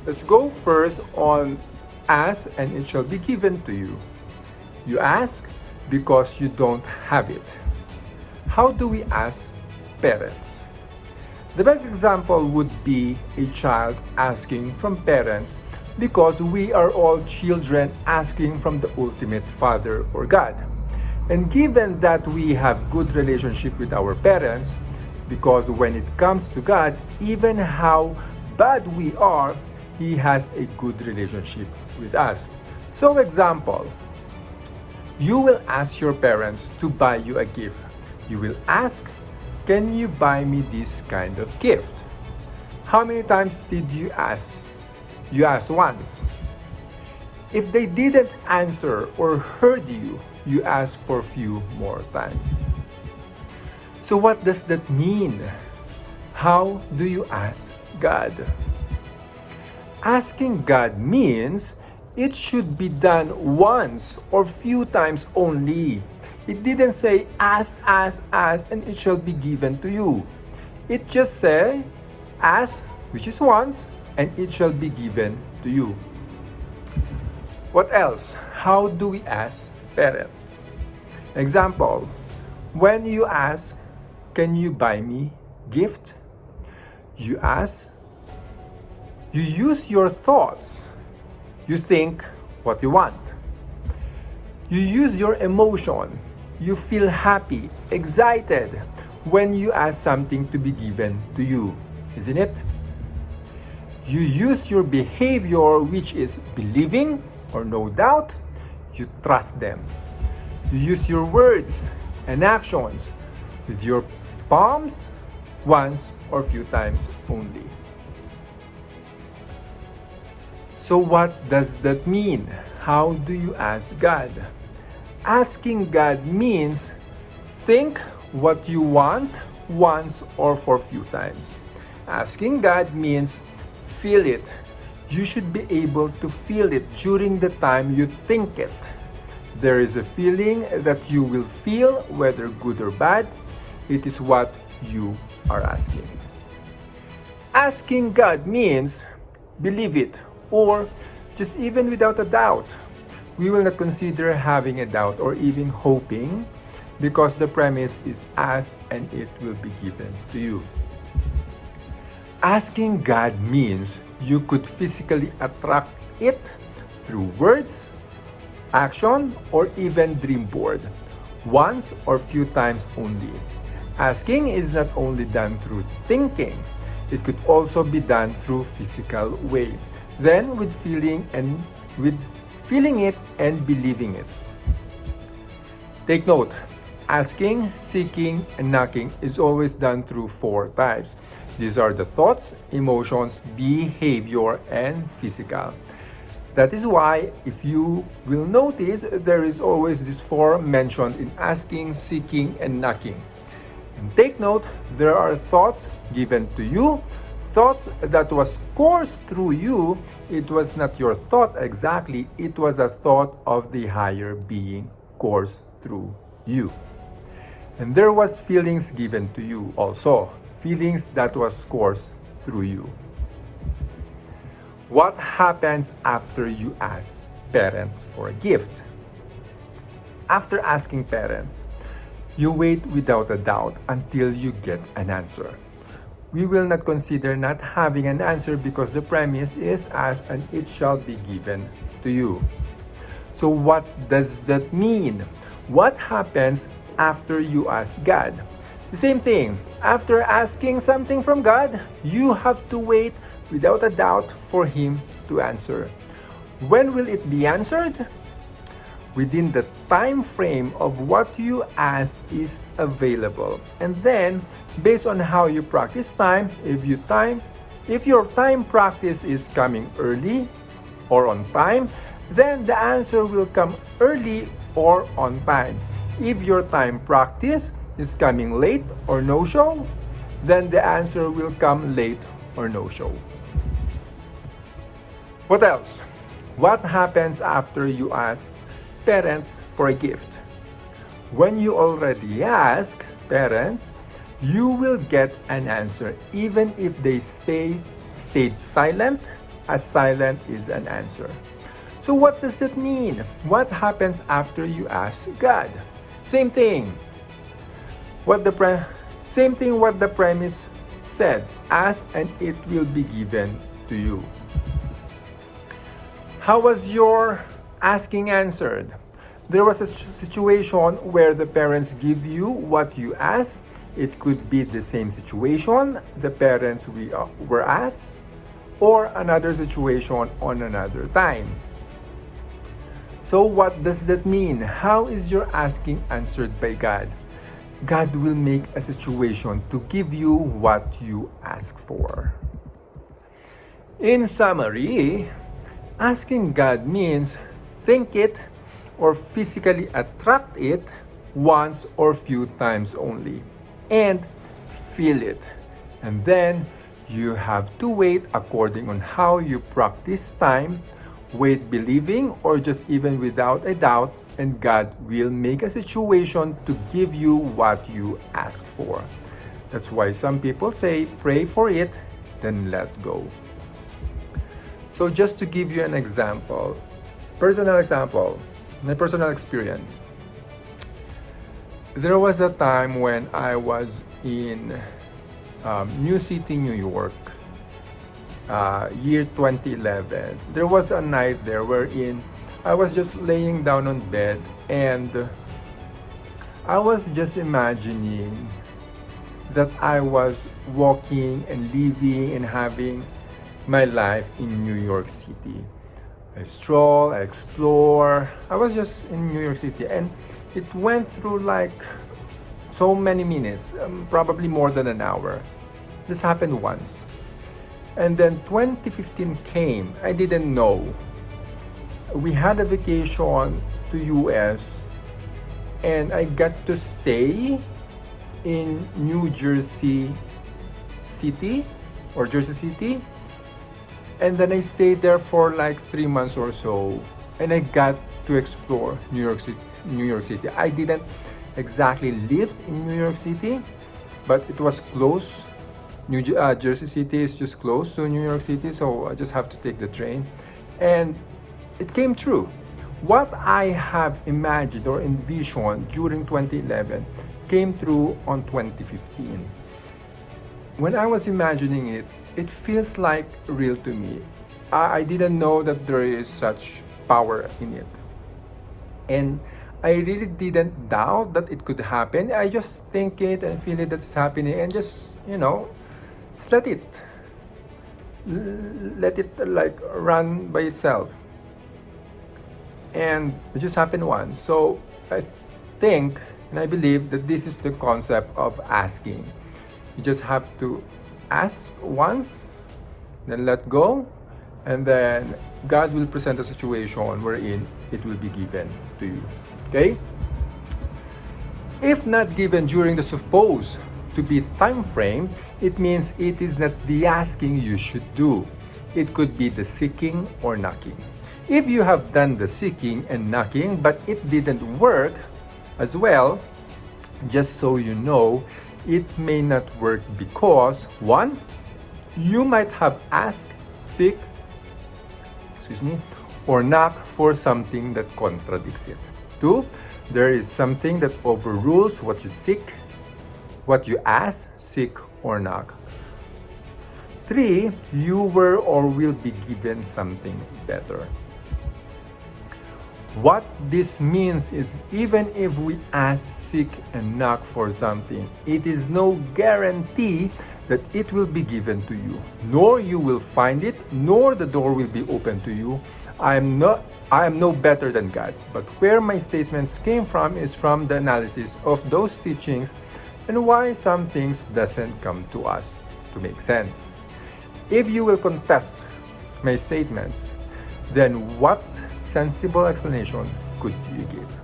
Let's go first on ask and it shall be given to you. You ask because you don't have it. How do we ask parents? The best example would be a child asking from parents because we are all children asking from the ultimate Father or God. And given that we have good relationship with our parents, because when it comes to God, even how bad we are, He has a good relationship with us. So example, you will ask your parents to buy you a gift. You will ask, can you buy me this kind of gift? How many times did you ask? You asked once. If they didn't answer or heard you, you asked for a few more times. So what does that mean? How do you ask God? Asking God means it should be done once or few times only. It didn't say ask, and it shall be given to you. It just say ask, which is once, and it shall be given to you. What else? How do we ask parents? Example, when you ask, can you buy me gift? You ask, you use your thoughts. You think what you want. You use your emotion. You feel happy, excited when you ask something to be given to you, isn't it? You use your behavior, which is believing or no doubt. You trust them. You use your words and actions with your palms once or few times only. So what does that mean? How do you ask God? Asking God means think what you want once or for few times. Asking God means feel it. You should be able to feel it during the time you think it. There is a feeling that you will feel, whether good or bad. It is what you are asking. Asking God means believe it, or just even without a doubt. We will not consider having a doubt or even hoping, because the premise is ask and it will be given to you. Asking God means you could physically attract it through words, action, or even dream board, once or few times only. Asking is not only done through thinking, it could also be done through physical way. Then with feeling it and believing it. Take note, asking, seeking, and knocking is always done through four types. These are the thoughts, emotions, behavior, and physical. That is why, if you will notice, there is always this four mentioned in asking, seeking, and knocking. And take note, there are thoughts given to you, thoughts that was coursed through you. It was not your thought exactly, it was a thought of the higher being coursed through you. And there was feelings given to you also, feelings that was coursed through you. What happens after you ask parents for a gift? After asking parents, you wait without a doubt until you get an answer. We will not consider not having an answer, because the premise is ask and it shall be given to you. So what does that mean? What happens after you ask God? The same thing. After asking something from God, you have to wait without a doubt for Him to answer. When will it be answered? Within the time frame of what you ask is available. And then, based on how you practice time, if your time practice is coming early or on time, then the answer will come early or on time. If your time practice is coming late or no show, then the answer will come late or no show. What else? What happens after you ask parents for a gift? When you already ask parents, you will get an answer even if they stayed silent, a silence is an answer. So what does that mean? What happens after you ask God? Same thing. Same thing what the premise said. Ask and it will be given to you. How was your asking answered? There was a situation where the parents give you what you asked. It could be the same situation the parents were asked, or another situation on another time. So what does that mean? How is your asking answered by God? God will make a situation to give you what you ask for. In summary, asking God means think it or physically attract it once or few times only and feel it. And then you have to wait according on how you practice time, wait believing or just even without a doubt, and God will make a situation to give you what you asked for. That's why some people say pray for it, then let go. So just to give you an example, my personal experience. There was a time when I was in New City, New York, year 2011. There was a night there wherein I was just laying down on bed and I was just imagining that I was walking and living and having my life in New York City. I stroll, I explore. I was just in New York City and it went through like so many minutes, probably more than an hour. This happened once. And then 2015 came. I didn't know. We had a vacation to US and I got to stay in New Jersey City or Jersey City. And then I stayed there for like 3 months or so and I got to explore New York City. I didn't exactly live in New York City, but it was close. Jersey City is just close to New York City, so I just have to take the train. And it came true. What I have imagined or envisioned during 2011 came true on 2015. When I was imagining it, it feels like real to me. I didn't know that there is such power in it. And I really didn't doubt that it could happen. I just think it and feel it that's happening and just, just let it like run by itself. And it just happened once. So I think and I believe that this is the concept of asking. You just have to ask once, then let go, and then God will present a situation wherein it will be given to you. Okay? If not given during the supposed to be time frame, it means it is not the asking you should do. It could be the seeking or knocking. If you have done the seeking and knocking but it didn't work as well, just so you know, it may not work because 1, you might have asked, seek, or knock for something that contradicts it. 2, there is something that overrules what you seek, what you ask, seek, or knock. 3, you were or will be given something better. What this means is even if we ask, seek, and knock for something, it is no guarantee that it will be given to you, nor you will find it, nor the door will be open to you. I am no better than God, but where my statements came from is from the analysis of those teachings and why some things doesn't come to us to make sense. If you will contest my statements, then what sensible explanation could you give?